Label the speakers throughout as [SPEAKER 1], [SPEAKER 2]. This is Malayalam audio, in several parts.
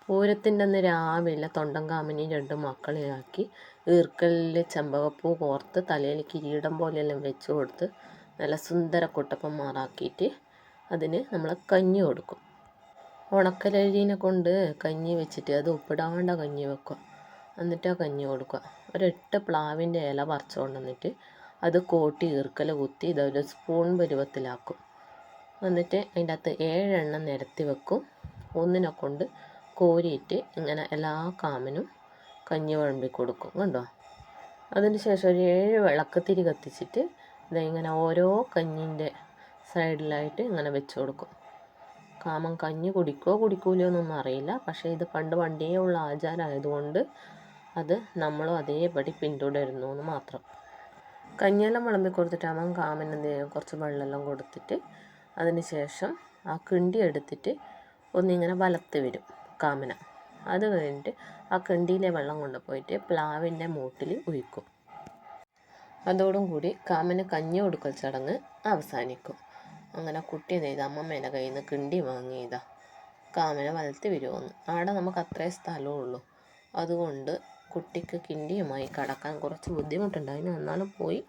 [SPEAKER 1] പൂരത്തിൻ്റെ അന്ന് രാവിലെ തൊണ്ടൻ കാമിനി 2 മക്കളെയാക്കി ഈർക്കലിൽ ചെമ്പകപ്പൂ കോർത്ത് തലയിൽ കിരീടം പോലെയെല്ലാം വെച്ച് കൊടുത്ത് നല്ല സുന്ദര കുട്ടപ്പന്മാരാക്കിയിട്ട് അതിന് നമ്മൾ കഞ്ഞി കൊടുക്കും. ഉണക്കലരീനെ കൊണ്ട് കഞ്ഞി വെച്ചിട്ട് അത് ഉപ്പിടാണ്ട കഞ്ഞി വെക്കുക. എന്നിട്ട് ആ കഞ്ഞി കൊടുക്കുക. 8 പ്ലാവിൻ്റെ ഇല പറിച്ചു കൊണ്ടുവന്നിട്ട് അത് കോട്ടി ഈർക്കൽ കുത്തി ഇതൊരു സ്പൂൺ പരുവത്തിലാക്കും. എന്നിട്ട് അതിൻ്റെ അകത്ത് 7 എണ്ണം നിരത്തി വെക്കും. ഒന്നിനെ കൊണ്ട് കോരിയിട്ട് ഇങ്ങനെ എല്ലാ കാമിനും കഞ്ഞി വിളമ്പി കൊടുക്കും. കണ്ടോ? അതിന് ശേഷം ഒരു 7 വിളക്കത്തിരി കത്തിച്ചിട്ട് ഇങ്ങനെ ഓരോ കഞ്ഞിൻ്റെ സൈഡിലായിട്ട് ഇങ്ങനെ വെച്ച് കൊടുക്കും. കാമൻ കഞ്ഞി കുടിക്കൂലോ എന്നൊന്നും അറിയില്ല. പക്ഷേ ഇത് പണ്ടേ ഉള്ള ആചാരമായതുകൊണ്ട് അത് നമ്മളും അതേപടി പിന്തുടരുന്നു എന്ന് മാത്രം. കഞ്ഞിയെല്ലാം വിളമ്പി കൊടുത്തിട്ട് അവൻ കാമൻ കുറച്ച് വെള്ളമെല്ലാം കൊടുത്തിട്ട് അതിന് ശേഷം ആ കിണ്ടി എടുത്തിട്ട് ഒന്നിങ്ങനെ വലത്ത് വരും കാമന. അത് കഴിഞ്ഞിട്ട് ആ കിണ്ടിയിലെ വെള്ളം കൊണ്ടുപോയിട്ട് പ്ലാവിൻ്റെ മൂട്ടിൽ ഒഴിക്കും. അതോടും കൂടി കാമന് കഞ്ഞി കൊടുക്കൽ ചടങ്ങ് അവസാനിക്കും. അങ്ങനെ കുട്ടി ചെയ്ത അമ്മമ്മേൻ്റെ കയ്യിൽ നിന്ന് കിണ്ടി വാങ്ങിയതാ കാമന വലത്ത് വരുമെന്ന്. ആടെ നമുക്ക് അത്രേ സ്ഥലമുള്ളൂ. അതുകൊണ്ട് കുട്ടിക്ക് കിണ്ടിയുമായി കടക്കാൻ കുറച്ച് ബുദ്ധിമുട്ടുണ്ടായിരുന്നു. എന്നാലും പോയി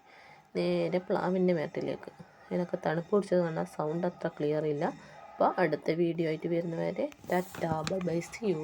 [SPEAKER 1] നേരെ പ്ലാവിൻ്റെ മേട്ടിലേക്ക്. എനിക്ക് തണുപ്പ് പിടിച്ചത് കൊണ്ടാൽ സൗണ്ട് അത്ര ക്ലിയർ ഇല്ല. അപ്പോൾ അടുത്ത വീഡിയോ ആയിട്ട് വരുന്നവരെ tata bye bye, see U.